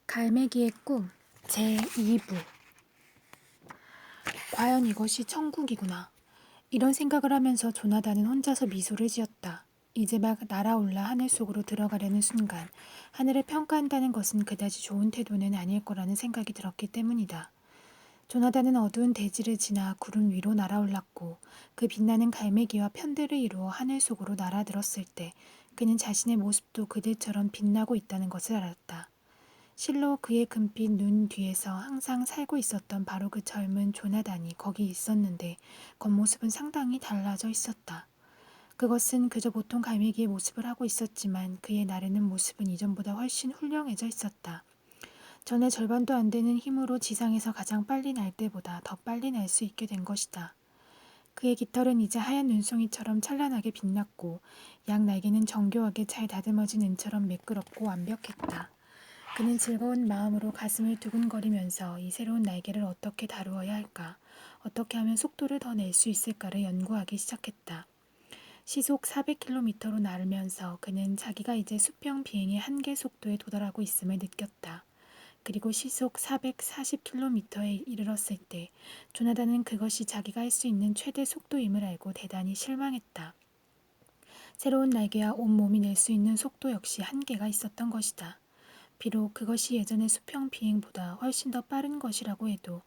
갈매기의 꿈 제2부. 과연 이것이 천국이구나. 이런 생각을 하면서 조나단은 혼자서 미소를 지었다. 이제 막 날아올라 하늘 속으로 들어가려는 순간 하늘을 평가한다는 것은 그다지 좋은 태도는 아닐 거라는 생각이 들었기 때문이다. 조나단은 어두운 대지를 지나 구름 위로 날아올랐고 그 빛나는 갈매기와 편들을 이루어 하늘 속으로 날아들었을 때 그는 자신의 모습도 그들처럼 빛나고 있다는 것을 알았다. 실로 그의 금빛 눈 뒤에서 항상 살고 있었던 바로 그 젊은 조나단이 거기 있었는데 겉모습은 상당히 달라져 있었다. 그것은 그저 보통 갈매기의 모습을 하고 있었지만 그의 나르는 모습은 이전보다 훨씬 훌륭해져 있었다. 전에 절반도 안 되는 힘으로 지상에서 가장 빨리 날 때보다 더 빨리 날 수 있게 된 것이다. 그의 깃털은 이제 하얀 눈송이처럼 찬란하게 빛났고 양 날개는 정교하게 잘 다듬어진 은처럼 매끄럽고 완벽했다. 그는 즐거운 마음으로 가슴을 두근거리면서 이 새로운 날개를 어떻게 다루어야 할까, 어떻게 하면 속도를 더 낼 수 있을까를 연구하기 시작했다. 시속 400km로 날으면서 그는 자기가 이제 수평 비행의 한계 속도에 도달하고 있음을 느꼈다. 그리고 시속 440km에 이르렀을 때 조나단은 그것이 자기가 할 수 있는 최대 속도임을 알고 대단히 실망했다. 새로운 날개와 온몸이 낼 수 있는 속도 역시 한계가 있었던 것이다. 비록 그것이 예전의 수평 비행보다 훨씬 더 빠른 것이라고 해도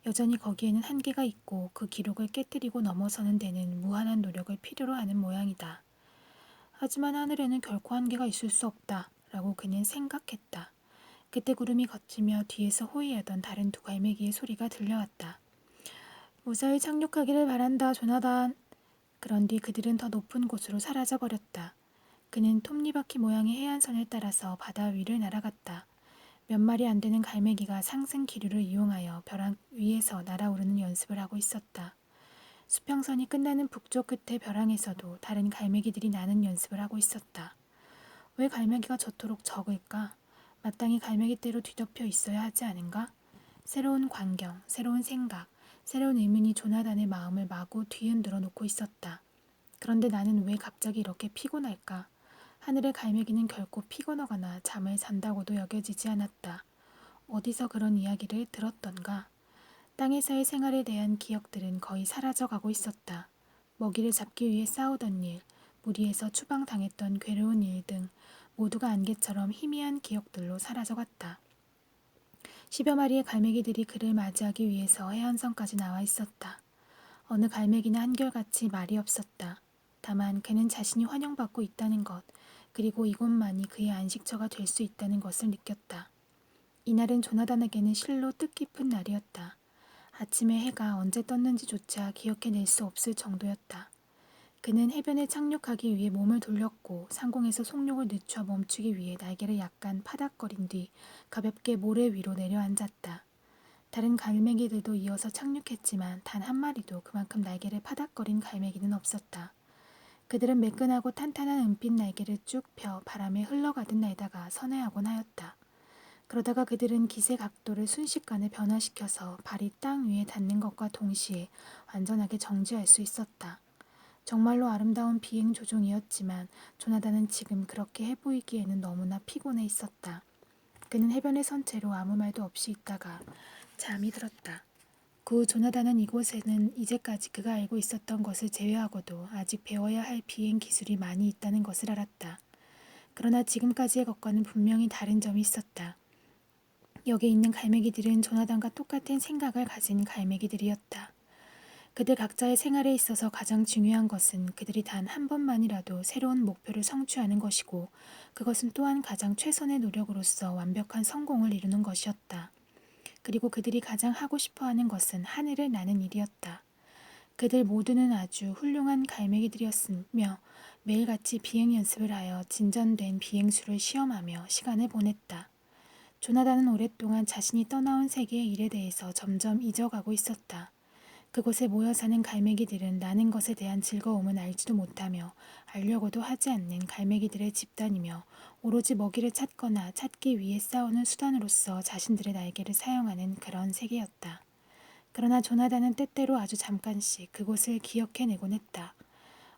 여전히 거기에는 한계가 있고 그 기록을 깨뜨리고 넘어서는 데는 무한한 노력을 필요로 하는 모양이다. 하지만 하늘에는 결코 한계가 있을 수 없다 라고 그는 생각했다. 그때 구름이 걷히며 뒤에서 호위하던 다른 두 갈매기의 소리가 들려왔다. 무사히 착륙하기를 바란다, 조나단. 그런 뒤 그들은 더 높은 곳으로 사라져버렸다. 그는 톱니바퀴 모양의 해안선을 따라서 바다 위를 날아갔다. 몇 마리 안 되는 갈매기가 상승 기류를 이용하여 벼랑 위에서 날아오르는 연습을 하고 있었다. 수평선이 끝나는 북쪽 끝의 벼랑에서도 다른 갈매기들이 나는 연습을 하고 있었다. 왜 갈매기가 저토록 적을까? 마땅히 갈매기떼로 뒤덮여 있어야 하지 않은가? 새로운 광경, 새로운 생각, 새로운 의문이 조나단의 마음을 마구 뒤흔들어 놓고 있었다. 그런데 나는 왜 갑자기 이렇게 피곤할까? 하늘의 갈매기는 결코 피곤하거나 잠을 잔다고도 여겨지지 않았다. 어디서 그런 이야기를 들었던가? 땅에서의 생활에 대한 기억들은 거의 사라져가고 있었다. 먹이를 잡기 위해 싸우던 일, 무리해서 추방당했던 괴로운 일 등 모두가 안개처럼 희미한 기억들로 사라져갔다. 10여 마리의 갈매기들이 그를 맞이하기 위해서 해안선까지 나와 있었다. 어느 갈매기는 한결같이 말이 없었다. 다만 그는 자신이 환영받고 있다는 것, 그리고 이곳만이 그의 안식처가 될 수 있다는 것을 느꼈다. 이날은 조나단에게는 실로 뜻깊은 날이었다. 아침에 해가 언제 떴는지조차 기억해낼 수 없을 정도였다. 그는 해변에 착륙하기 위해 몸을 돌렸고 상공에서 속력을 늦춰 멈추기 위해 날개를 약간 파닥거린 뒤 가볍게 모래 위로 내려앉았다. 다른 갈매기들도 이어서 착륙했지만 단 한 마리도 그만큼 날개를 파닥거린 갈매기는 없었다. 그들은 매끈하고 탄탄한 은빛 날개를 쭉 펴 바람에 흘러가듯 날다가 선회하곤 하였다. 그러다가 그들은 기세 각도를 순식간에 변화시켜서 발이 땅 위에 닿는 것과 동시에 완전하게 정지할 수 있었다. 정말로 아름다운 비행 조종이었지만 조나단은 지금 그렇게 해보이기에는 너무나 피곤해 있었다. 그는 해변에 선 채로 아무 말도 없이 있다가 잠이 들었다. 그 조나단은 이곳에는 이제까지 그가 알고 있었던 것을 제외하고도 아직 배워야 할 비행 기술이 많이 있다는 것을 알았다. 그러나 지금까지의 것과는 분명히 다른 점이 있었다. 여기 있는 갈매기들은 조나단과 똑같은 생각을 가진 갈매기들이었다. 그들 각자의 생활에 있어서 가장 중요한 것은 그들이 단 한 번만이라도 새로운 목표를 성취하는 것이고 그것은 또한 가장 최선의 노력으로서 완벽한 성공을 이루는 것이었다. 그리고 그들이 가장 하고 싶어하는 것은 하늘을 나는 일이었다. 그들 모두는 아주 훌륭한 갈매기들이었으며 매일같이 비행 연습을 하여 진전된 비행수를 시험하며 시간을 보냈다. 조나단은 오랫동안 자신이 떠나온 세계의 일에 대해서 점점 잊어가고 있었다. 그곳에 모여 사는 갈매기들은 나는 것에 대한 즐거움은 알지도 못하며 알려고도 하지 않는 갈매기들의 집단이며 오로지 먹이를 찾거나 찾기 위해 싸우는 수단으로서 자신들의 날개를 사용하는 그런 세계였다. 그러나 조나단은 때때로 아주 잠깐씩 그곳을 기억해내곤 했다.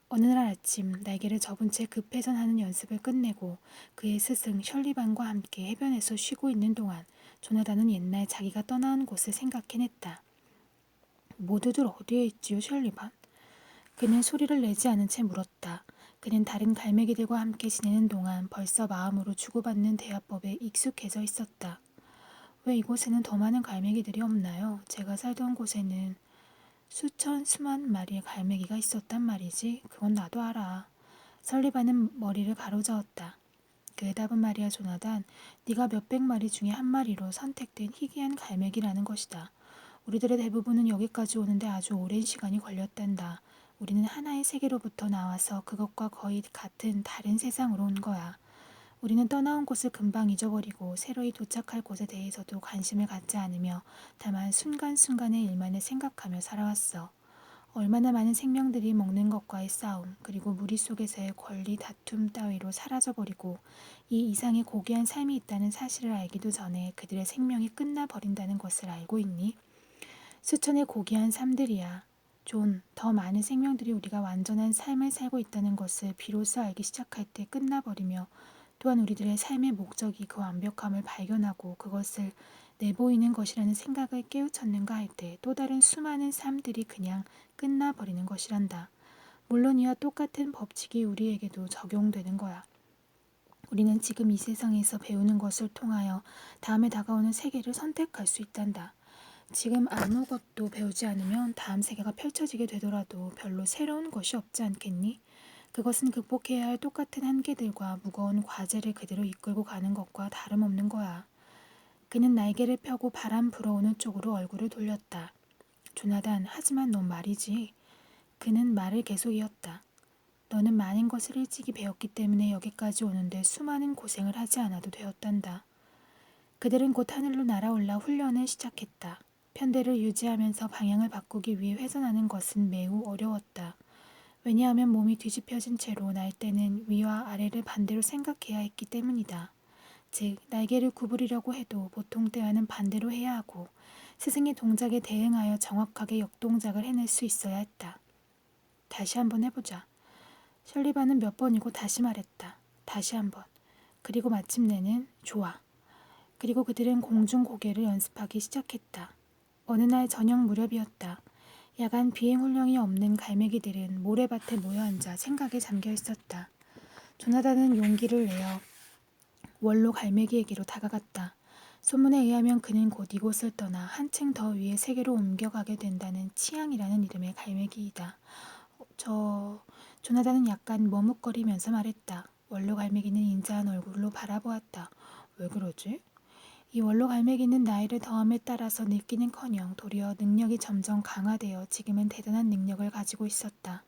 어느 날 아침 날개를 접은 채 급회전하는 연습을 끝내고 그의 스승 셜리반과 함께 해변에서 쉬고 있는 동안 조나단은 옛날 자기가 떠나온 곳을 생각해냈다. 모두들 어디에 있지요, 셜리반? 그는 소리를 내지 않은 채 물었다. 그는 다른 갈매기들과 함께 지내는 동안 벌써 마음으로 주고받는 대화법에 익숙해져 있었다. 왜 이곳에는 더 많은 갈매기들이 없나요? 제가 살던 곳에는 수만 마리의 갈매기가 있었단 말이지. 그건 나도 알아. 설리반은 머리를 가로저었다. 그의 답은 말이야, 조나단. 네가 몇백 마리 중에 한 마리로 선택된 희귀한 갈매기라는 것이다. 우리들의 대부분은 여기까지 오는데 아주 오랜 시간이 걸렸단다. 우리는 하나의 세계로부터 나와서 그것과 거의 같은 다른 세상으로 온 거야. 우리는 떠나온 곳을 금방 잊어버리고 새로이 도착할 곳에 대해서도 관심을 갖지 않으며 다만 순간순간의 일만을 생각하며 살아왔어. 얼마나 많은 생명들이 먹는 것과의 싸움, 그리고 무리 속에서의 권리 다툼 따위로 사라져버리고 이 이상의 고귀한 삶이 있다는 사실을 알기도 전에 그들의 생명이 끝나버린다는 것을 알고 있니? 수천의 고귀한 삶들이야. 존, 더 많은 생명들이 우리가 완전한 삶을 살고 있다는 것을 비로소 알기 시작할 때 끝나버리며 또한 우리들의 삶의 목적이 그 완벽함을 발견하고 그것을 내보이는 것이라는 생각을 깨우쳤는가 할 때 또 다른 수많은 삶들이 그냥 끝나버리는 것이란다. 물론 이와 똑같은 법칙이 우리에게도 적용되는 거야. 우리는 지금 이 세상에서 배우는 것을 통하여 다음에 다가오는 세계를 선택할 수 있단다. 지금 아무것도 배우지 않으면 다음 세계가 펼쳐지게 되더라도 별로 새로운 것이 없지 않겠니? 그것은 극복해야 할 똑같은 한계들과 무거운 과제를 그대로 이끌고 가는 것과 다름없는 거야. 그는 날개를 펴고 바람 불어오는 쪽으로 얼굴을 돌렸다. 조나단, 하지만 넌 말이지. 그는 말을 계속 이었다. 너는 많은 것을 일찍이 배웠기 때문에 여기까지 오는데 수많은 고생을 하지 않아도 되었단다. 그들은 곧 하늘로 날아올라 훈련을 시작했다. 편대를 유지하면서 방향을 바꾸기 위해 회전하는 것은 매우 어려웠다. 왜냐하면 몸이 뒤집혀진 채로 날 때는 위와 아래를 반대로 생각해야 했기 때문이다. 즉, 날개를 구부리려고 해도 보통 때와는 반대로 해야 하고 스승의 동작에 대응하여 정확하게 역동작을 해낼 수 있어야 했다. 다시 한번 해보자. 셜리반은 몇 번이고 다시 말했다. 다시 한번. 그리고 마침내는 좋아. 그리고 그들은 공중 고개를 연습하기 시작했다. 어느 날 저녁 무렵이었다. 야간 비행 훈련이 없는 갈매기들은 모래밭에 모여 앉아 생각에 잠겨 있었다. 조나단은 용기를 내어 원로 갈매기에게로 다가갔다. 소문에 의하면 그는 곧 이곳을 떠나 한층 더 위의 세계로 옮겨가게 된다는 치앙이라는 이름의 갈매기이다. 조나단은 약간 머뭇거리면서 말했다. 원로 갈매기는 인자한 얼굴로 바라보았다. 왜 그러지? 이 원로 갈매기는 나이를 더함에 따라서 늙기는커녕 도리어 능력이 점점 강화되어 지금은 대단한 능력을 가지고 있었다.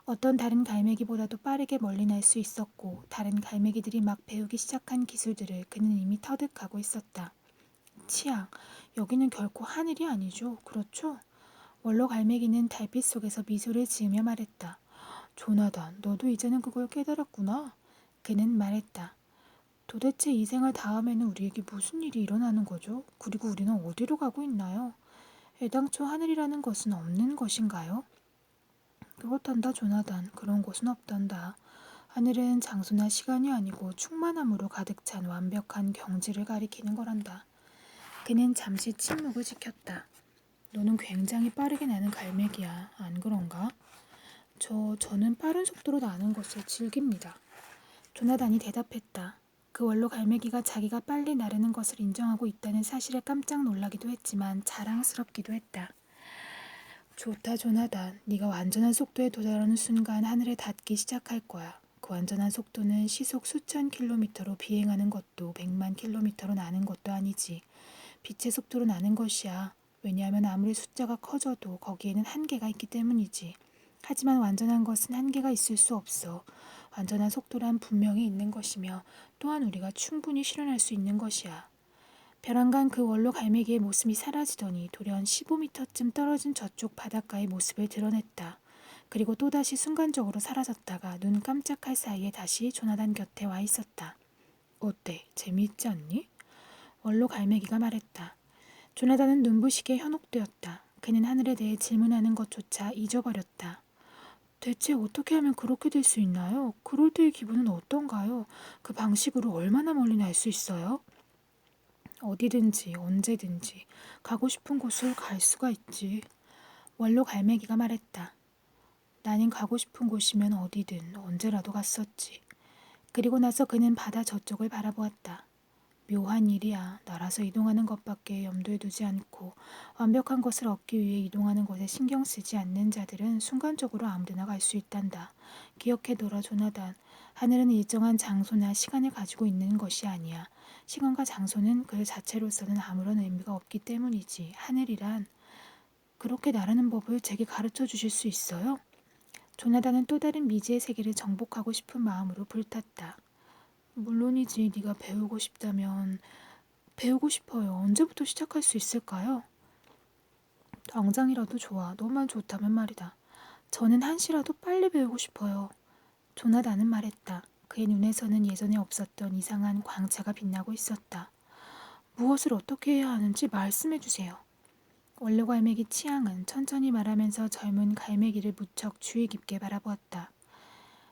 어떤 다른 갈매기보다도 빠르게 멀리 날 수 있었고 다른 갈매기들이 막 배우기 시작한 기술들을 그는 이미 터득하고 있었다. 치아, 여기는 결코 하늘이 아니죠. 그렇죠? 원로 갈매기는 달빛 속에서 미소를 지으며 말했다. 조나단, 너도 이제는 그걸 깨달았구나. 그는 말했다. 도대체 이 생을 다음에는 우리에게 무슨 일이 일어나는 거죠? 그리고 우리는 어디로 가고 있나요? 애당초 하늘이라는 것은 없는 것인가요? 그렇단다, 조나단. 그런 곳은 없단다. 하늘은 장소나 시간이 아니고 충만함으로 가득 찬 완벽한 경지를 가리키는 거란다. 그는 잠시 침묵을 지켰다. 너는 굉장히 빠르게 나는 갈매기야. 안 그런가? 저는 빠른 속도로 나는 것을 즐깁니다. 조나단이 대답했다. 그 원로 갈매기가 자기가 빨리 나르는 것을 인정하고 있다는 사실에 깜짝 놀라기도 했지만 자랑스럽기도 했다. 좋다, 조나단. 네가 완전한 속도에 도달하는 순간 하늘에 닿기 시작할 거야. 그 완전한 속도는 시속 수천 킬로미터로 비행하는 것도 100만 킬로미터로 나는 것도 아니지. 빛의 속도로 나는 것이야. 왜냐하면 아무리 숫자가 커져도 거기에는 한계가 있기 때문이지. 하지만 완전한 것은 한계가 있을 수 없어. 완전한 속도란 분명히 있는 것이며 또한 우리가 충분히 실현할 수 있는 것이야. 벼랑간 그 원로 갈매기의 모습이 사라지더니 돌연 15미터쯤 떨어진 저쪽 바닷가의 모습을 드러냈다. 그리고 또다시 순간적으로 사라졌다가 눈 깜짝할 사이에 다시 조나단 곁에 와 있었다. 어때? 재미있지 않니? 원로 갈매기가 말했다. 조나단은 눈부시게 현혹되었다. 그는 하늘에 대해 질문하는 것조차 잊어버렸다. 대체 어떻게 하면 그렇게 될 수 있나요? 그럴 때의 기분은 어떤가요? 그 방식으로 얼마나 멀리 날 수 있어요? 어디든지 언제든지 가고 싶은 곳을 갈 수가 있지. 원로 갈매기가 말했다. 나는 가고 싶은 곳이면 어디든 언제라도 갔었지. 그리고 나서 그는 바다 저쪽을 바라보았다. 묘한 일이야. 날아서 이동하는 것밖에 염두에 두지 않고 완벽한 것을 얻기 위해 이동하는 것에 신경 쓰지 않는 자들은 순간적으로 아무데나 갈 수 있단다. 기억해둬라, 조나단. 하늘은 일정한 장소나 시간을 가지고 있는 것이 아니야. 시간과 장소는 그 자체로서는 아무런 의미가 없기 때문이지. 하늘이란 그렇게 나르는 법을 제게 가르쳐 주실 수 있어요? 조나단은 또 다른 미지의 세계를 정복하고 싶은 마음으로 불탔다. 물론이지. 네가 배우고 싶다면 배우고 싶어요. 언제부터 시작할 수 있을까요? 당장이라도 좋아. 너만 좋다면 말이다. 저는 한시라도 빨리 배우고 싶어요. 조나단은 말했다. 그의 눈에서는 예전에 없었던 이상한 광채가 빛나고 있었다. 무엇을 어떻게 해야 하는지 말씀해 주세요. 원로 갈매기 치앙은 천천히 말하면서 젊은 갈매기를 무척 주의 깊게 바라보았다.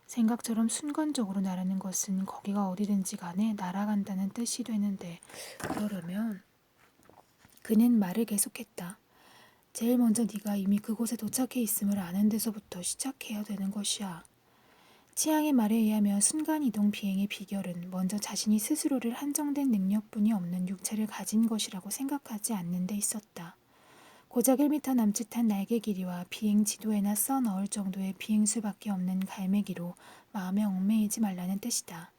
생각처럼 순간적으로 나르는 것은 거기가 어디든지 간에 날아간다는 뜻이 되는데 그러려면 그는 말을 계속했다. 제일 먼저 네가 이미 그곳에 도착해 있음을 아는 데서부터 시작해야 되는 것이야. 치앙의 말에 의하면 순간이동 비행의 비결은 먼저 자신이 스스로를 한정된 능력뿐이 없는 육체를 가진 것이라고 생각하지 않는 데 있었다. 고작 1미터 남짓한 날개 길이와 비행 지도에나 써 넣을 정도의 비행수밖에 없는 갈매기로 마음에 얽매이지 말라는 뜻이다.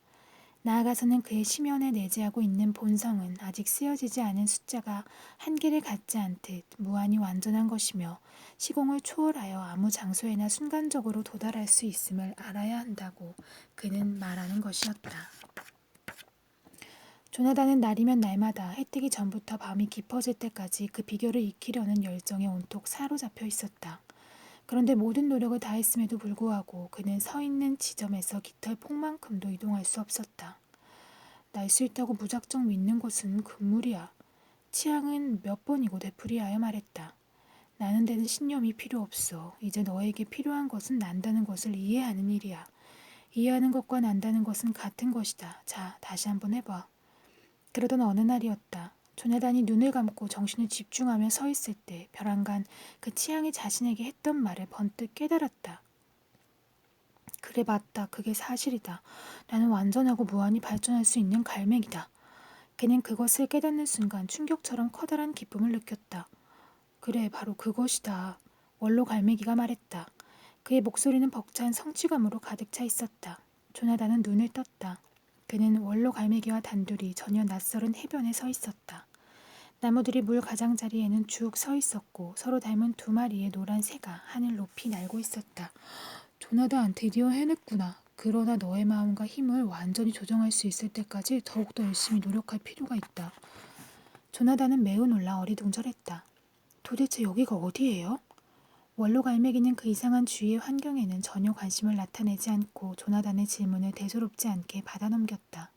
나아가서는 그의 심연에 내재하고 있는 본성은 아직 쓰여지지 않은 숫자가 한계를 갖지 않듯 무한히 완전한 것이며 시공을 초월하여 아무 장소에나 순간적으로 도달할 수 있음을 알아야 한다고 그는 말하는 것이었다. 조나단은 날이면 날마다 해 뜨기 전부터 밤이 깊어질 때까지 그 비결을 익히려는 열정에 온통 사로잡혀 있었다. 그런데 모든 노력을 다했음에도 불구하고 그는 서 있는 지점에서 깃털 폭만큼도 이동할 수 없었다. 날 수 있다고 무작정 믿는 것은 금물이야. 치앙은 몇 번이고 되풀이하여 말했다. 나는 데는 신념이 필요 없어. 이제 너에게 필요한 것은 난다는 것을 이해하는 일이야. 이해하는 것과 난다는 것은 같은 것이다. 자, 다시 한번 해봐. 그러던 어느 날이었다. 조나단이 눈을 감고 정신을 집중하며 서 있을 때 벼랑간 그 치앙이 자신에게 했던 말을 번뜩 깨달았다. 그래, 맞다. 그게 사실이다. 나는 완전하고 무한히 발전할 수 있는 갈매기다. 그는 그것을 깨닫는 순간 충격처럼 커다란 기쁨을 느꼈다. 그래, 바로 그것이다. 원로 갈매기가 말했다. 그의 목소리는 벅찬 성취감으로 가득 차 있었다. 조나단은 눈을 떴다. 그는 원로 갈매기와 단둘이 전혀 낯설은 해변에 서 있었다. 나무들이 물 가장자리에는 쭉 서 있었고 서로 닮은 두 마리의 노란 새가 하늘 높이 날고 있었다. 조나단, 드디어 해냈구나. 그러나 너의 마음과 힘을 완전히 조정할 수 있을 때까지 더욱더 열심히 노력할 필요가 있다. 조나단은 매우 놀라 어리둥절했다. 도대체 여기가 어디예요? 원로 갈매기는 그 이상한 주위의 환경에는 전혀 관심을 나타내지 않고 조나단의 질문을 대수롭지 않게 받아넘겼다.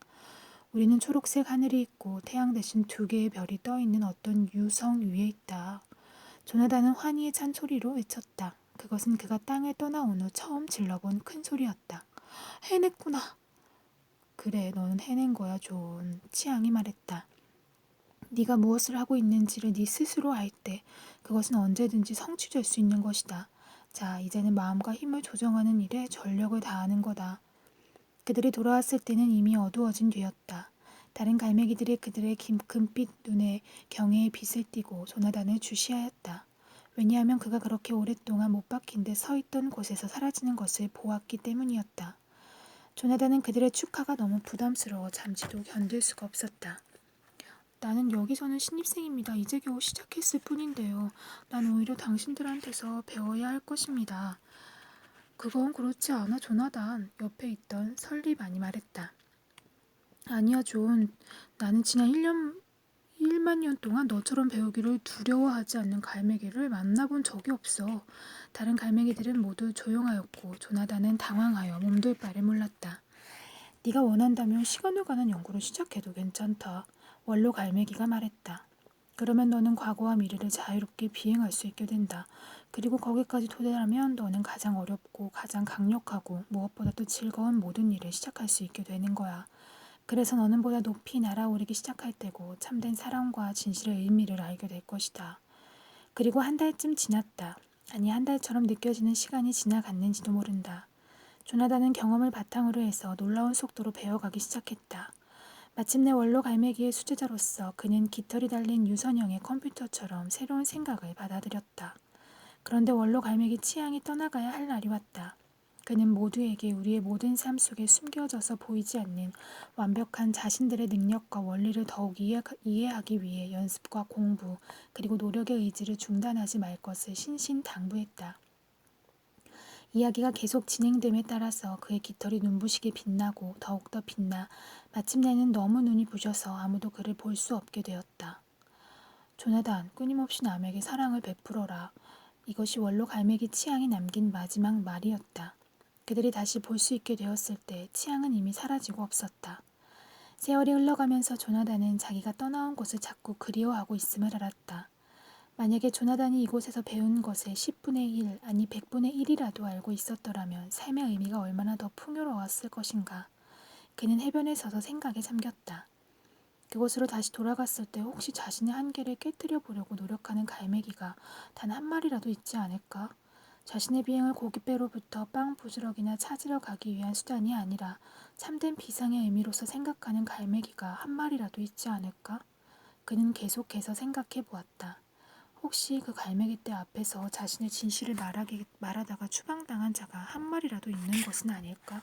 우리는 초록색 하늘이 있고 태양 대신 두 개의 별이 떠있는 어떤 유성 위에 있다. 조나단은 환희에 찬 소리로 외쳤다. 그것은 그가 땅을 떠나온 후 처음 질러본 큰 소리였다. 해냈구나. 그래, 너는 해낸 거야, 존. 치앙이 말했다. 네가 무엇을 하고 있는지를 네 스스로 알 때 그것은 언제든지 성취될 수 있는 것이다. 자, 이제는 마음과 힘을 조정하는 일에 전력을 다하는 거다. 그들이 돌아왔을 때는 이미 어두워진 뒤였다. 다른 갈매기들이 그들의 금빛 눈에 경애의 빛을 띠고 조나단을 주시하였다. 왜냐하면 그가 그렇게 오랫동안 못 박힌 데 서 있던 곳에서 사라지는 것을 보았기 때문이었다. 조나단은 그들의 축하가 너무 부담스러워 잠시도 견딜 수가 없었다. 나는 여기서는 신입생입니다. 이제 겨우 시작했을 뿐인데요. 난 오히려 당신들한테서 배워야 할 것입니다. 그건 그렇지 않아, 조나단. 옆에 있던 설리반이 말했다. 아니야, 존. 나는 지난 1만 년 동안 너처럼 배우기를 두려워하지 않는 갈매기를 만나본 적이 없어. 다른 갈매기들은 모두 조용하였고 조나단은 당황하여 몸둘 바를 몰랐다. 네가 원한다면 시간에 관한 연구를 시작해도 괜찮다. 원로 갈매기가 말했다. 그러면 너는 과거와 미래를 자유롭게 비행할 수 있게 된다. 그리고 거기까지 도달하면 너는 가장 어렵고 가장 강력하고 무엇보다도 즐거운 모든 일을 시작할 수 있게 되는 거야. 그래서 너는 보다 높이 날아오르기 시작할 때고 참된 사랑과 진실의 의미를 알게 될 것이다. 그리고 한 달쯤 지났다. 아니 한 달처럼 느껴지는 시간이 지나갔는지도 모른다. 조나단은 경험을 바탕으로 해서 놀라운 속도로 배워가기 시작했다. 마침내 원로 갈매기의 수제자로서 그는 깃털이 달린 유선형의 컴퓨터처럼 새로운 생각을 받아들였다. 그런데 원로 갈매기 치앙이 떠나가야 할 날이 왔다. 그는 모두에게 우리의 모든 삶 속에 숨겨져서 보이지 않는 완벽한 자신들의 능력과 원리를 더욱 이해하기 위해 연습과 공부 그리고 노력의 의지를 중단하지 말 것을 신신당부했다. 이야기가 계속 진행됨에 따라서 그의 깃털이 눈부시게 빛나고 더욱더 빛나 마침내는 너무 눈이 부셔서 아무도 그를 볼 수 없게 되었다. 조나단, 끊임없이 남에게 사랑을 베풀어라. 이것이 원로 갈매기 치앙이 남긴 마지막 말이었다. 그들이 다시 볼 수 있게 되었을 때 치앙은 이미 사라지고 없었다. 세월이 흘러가면서 조나단은 자기가 떠나온 곳을 자꾸 그리워하고 있음을 알았다. 만약에 조나단이 이곳에서 배운 것의 10분의 1, 아니 100분의 1이라도 알고 있었더라면 삶의 의미가 얼마나 더 풍요로웠을 것인가. 그는 해변에 서서 생각에 잠겼다. 그곳으로 다시 돌아갔을 때 혹시 자신의 한계를 깨뜨려 보려고 노력하는 갈매기가 단 한 마리라도 있지 않을까? 자신의 비행을 고깃배로부터 빵 부스러기나 찾으러 가기 위한 수단이 아니라 참된 비상의 의미로서 생각하는 갈매기가 한 마리라도 있지 않을까? 그는 계속해서 생각해 보았다. 혹시 그 갈매기 떼 앞에서 자신의 진실을 말하다가 추방당한 자가 한 마리라도 있는 것은 아닐까?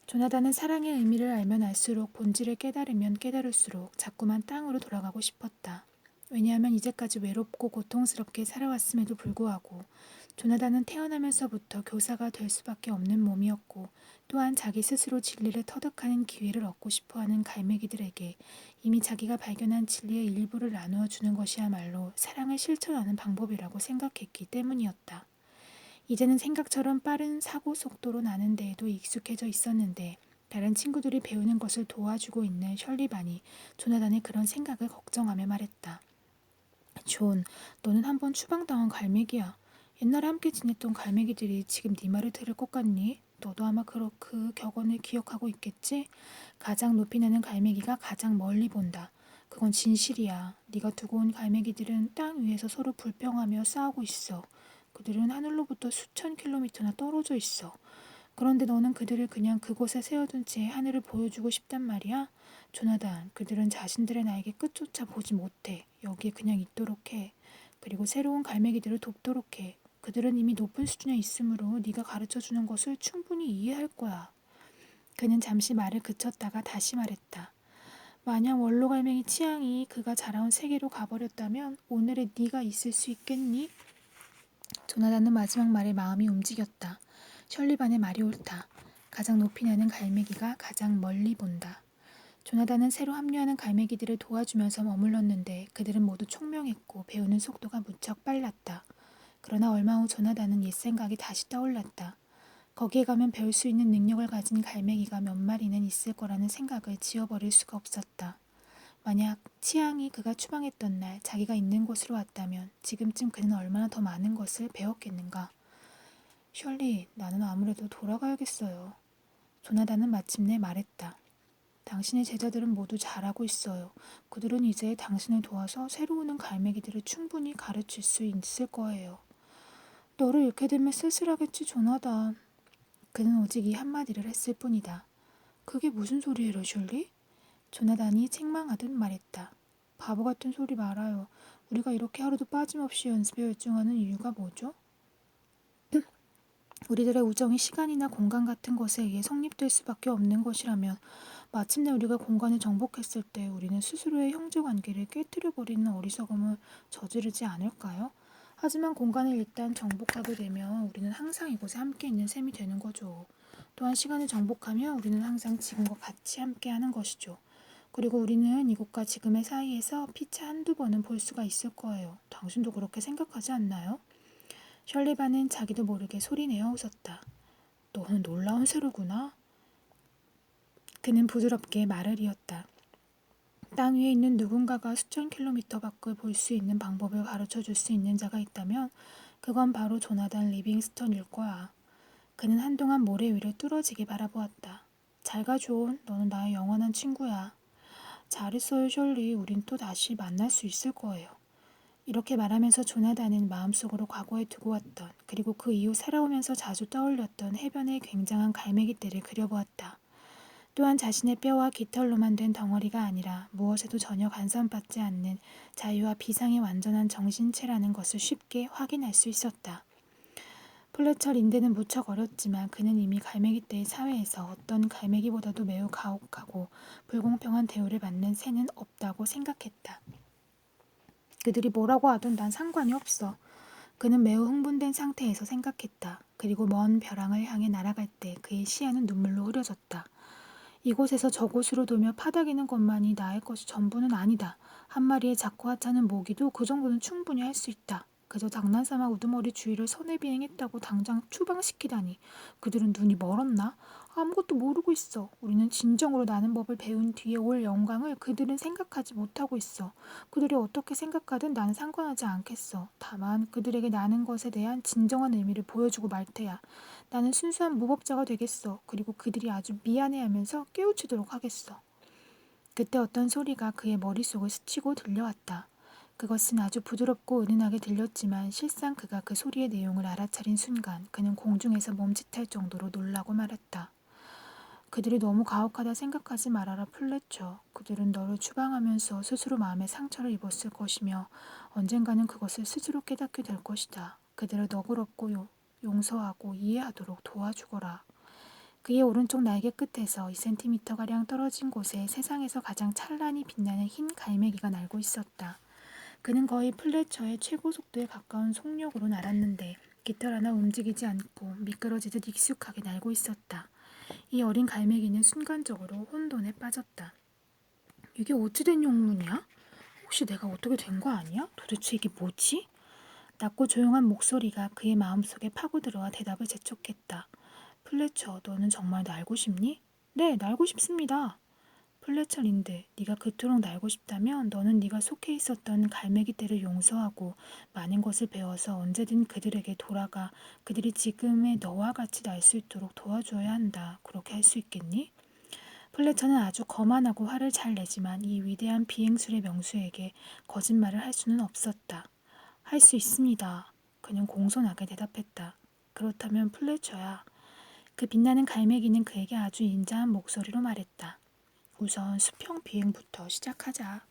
조나단은 사랑의 의미를 알면 알수록 본질을 깨달으면 깨달을수록 자꾸만 땅으로 돌아가고 싶었다. 왜냐하면 이제까지 외롭고 고통스럽게 살아왔음에도 불구하고 조나단은 태어나면서부터 교사가 될 수밖에 없는 몸이었고 또한 자기 스스로 진리를 터득하는 기회를 얻고 싶어하는 갈매기들에게 이미 자기가 발견한 진리의 일부를 나누어 주는 것이야말로 사랑을 실천하는 방법이라고 생각했기 때문이었다. 이제는 생각처럼 빠른 사고 속도로 나는 데에도 익숙해져 있었는데 다른 친구들이 배우는 것을 도와주고 있는 셜리반이 조나단의 그런 생각을 걱정하며 말했다. 존, 너는 한번 추방당한 갈매기야. 옛날에 함께 지냈던 갈매기들이 지금 네 말을 들을 것 같니? 너도 아마 그 격언을 기억하고 있겠지? 가장 높이 나는 갈매기가 가장 멀리 본다. 그건 진실이야. 네가 두고 온 갈매기들은 땅 위에서 서로 불평하며 싸우고 있어. 그들은 하늘로부터 수천 킬로미터나 떨어져 있어. 그런데 너는 그들을 그냥 그곳에 세워둔 채 하늘을 보여주고 싶단 말이야? 조나단, 그들은 자신들의 나에게 끝조차 보지 못해. 여기에 그냥 있도록 해. 그리고 새로운 갈매기들을 돕도록 해. 그들은 이미 높은 수준에 있으므로 네가 가르쳐주는 것을 충분히 이해할 거야. 그는 잠시 말을 그쳤다가 다시 말했다. 만약 원로갈매기 치앙이 그가 자라온 세계로 가버렸다면 오늘의 네가 있을 수 있겠니? 조나단은 마지막 말에 마음이 움직였다. 셜리반의 말이 옳다. 가장 높이 나는 갈매기가 가장 멀리 본다. 조나단은 새로 합류하는 갈매기들을 도와주면서 머물렀는데 그들은 모두 총명했고 배우는 속도가 무척 빨랐다. 그러나 얼마 후 조나단은 옛 생각이 다시 떠올랐다. 거기에 가면 배울 수 있는 능력을 가진 갈매기가 몇 마리는 있을 거라는 생각을 지워버릴 수가 없었다. 만약 치앙이 그가 추방했던 날 자기가 있는 곳으로 왔다면 지금쯤 그는 얼마나 더 많은 것을 배웠겠는가. 셜리, 나는 아무래도 돌아가야겠어요. 조나단은 마침내 말했다. 당신의 제자들은 모두 잘하고 있어요. 그들은 이제 당신을 도와서 새로 오는 갈매기들을 충분히 가르칠 수 있을 거예요. 너를 잃게 되면 쓸쓸하겠지, 조나단. 그는 오직 이 한마디를 했을 뿐이다. 그게 무슨 소리예요, 셜리? 조나단이 책망하듯 말했다. 바보 같은 소리 말아요. 우리가 이렇게 하루도 빠짐없이 연습에 열중하는 이유가 뭐죠? 우리들의 우정이 시간이나 공간 같은 것에 의해 성립될 수밖에 없는 것이라면 마침내 우리가 공간을 정복했을 때 우리는 스스로의 형제관계를 깨뜨려버리는 어리석음을 저지르지 않을까요? 하지만 공간을 일단 정복하게 되면 우리는 항상 이곳에 함께 있는 셈이 되는 거죠. 또한 시간을 정복하면 우리는 항상 지금과 같이 함께하는 것이죠. 그리고 우리는 이곳과 지금의 사이에서 피차 한두 번은 볼 수가 있을 거예요. 당신도 그렇게 생각하지 않나요? 셜리반은 자기도 모르게 소리내어 웃었다. 너는 놀라운 새로구나. 그는 부드럽게 말을 이었다. 땅 위에 있는 누군가가 수천 킬로미터 밖을 볼 수 있는 방법을 가르쳐 줄 수 있는 자가 있다면 그건 바로 조나단 리빙스턴일 거야. 그는 한동안 모래 위를 뚫어지게 바라보았다. 잘 가, 존. 너는 나의 영원한 친구야. 잘했어요, 셜리. 우린 또 다시 만날 수 있을 거예요. 이렇게 말하면서 조나단은 마음속으로 과거에 두고 왔던, 그리고 그 이후 살아오면서 자주 떠올렸던 해변의 굉장한 갈매기떼를 그려보았다. 또한 자신의 뼈와 깃털로만 된 덩어리가 아니라 무엇에도 전혀 간섭받지 않는 자유와 비상의 완전한 정신체라는 것을 쉽게 확인할 수 있었다. 플래처 린드는 무척 어렸지만 그는 이미 갈매기떼의 사회에서 어떤 갈매기보다도 매우 가혹하고 불공평한 대우를 받는 새는 없다고 생각했다. 그들이 뭐라고 하든 난 상관이 없어. 그는 매우 흥분된 상태에서 생각했다. 그리고 먼 벼랑을 향해 날아갈 때 그의 시야는 눈물로 흐려졌다. 이곳에서 저곳으로 돌며 파닥이는 것만이 나의 것이 전부는 아니다. 한 마리의 작고 하찮은 모기도 그 정도는 충분히 할 수 있다. 그저 장난삼아 우두머리 주위를 선해 비행했다고 당장 추방시키다니. 그들은 눈이 멀었나? 아무것도 모르고 있어. 우리는 진정으로 나는 법을 배운 뒤에 올 영광을 그들은 생각하지 못하고 있어. 그들이 어떻게 생각하든 나는 상관하지 않겠어. 다만 그들에게 나는 것에 대한 진정한 의미를 보여주고 말 테야. 나는 순수한 무법자가 되겠어. 그리고 그들이 아주 미안해하면서 깨우치도록 하겠어. 그때 어떤 소리가 그의 머릿속을 스치고 들려왔다. 그것은 아주 부드럽고 은은하게 들렸지만 실상 그가 그 소리의 내용을 알아차린 순간 그는 공중에서 멈칫할 정도로 놀라고 말았다. 그들이 너무 가혹하다 생각하지 말아라, 플래처. 그들은 너를 추방하면서 스스로 마음의 상처를 입었을 것이며 언젠가는 그것을 스스로 깨닫게 될 것이다. 그들을 너그럽고 용서하고 이해하도록 도와주거라. 그의 오른쪽 날개 끝에서 2cm가량 떨어진 곳에 세상에서 가장 찬란히 빛나는 흰 갈매기가 날고 있었다. 그는 거의 플래처의 최고 속도에 가까운 속력으로 날았는데 깃털 하나 움직이지 않고 미끄러지듯 익숙하게 날고 있었다. 이 어린 갈매기는 순간적으로 혼돈에 빠졌다. 이게 어찌 된 영문이야? 혹시 내가 어떻게 된 거 아니야? 도대체 이게 뭐지? 낮고 조용한 목소리가 그의 마음속에 파고들어와 대답을 재촉했다. 플래처, 너는 정말 날고 싶니? 네, 날고 싶습니다. 플래처 린드, 네가 그토록 날고 싶다면 너는 네가 속해 있었던 갈매기 떼를 용서하고 많은 것을 배워서 언제든 그들에게 돌아가 그들이 지금의 너와 같이 날 수 있도록 도와줘야 한다. 그렇게 할 수 있겠니? 플래처는 아주 거만하고 화를 잘 내지만 이 위대한 비행술의 명수에게 거짓말을 할 수는 없었다. 할 수 있습니다. 그는 공손하게 대답했다. 그렇다면 플래처야. 그 빛나는 갈매기는 그에게 아주 인자한 목소리로 말했다. 우선 수평 비행부터 시작하자.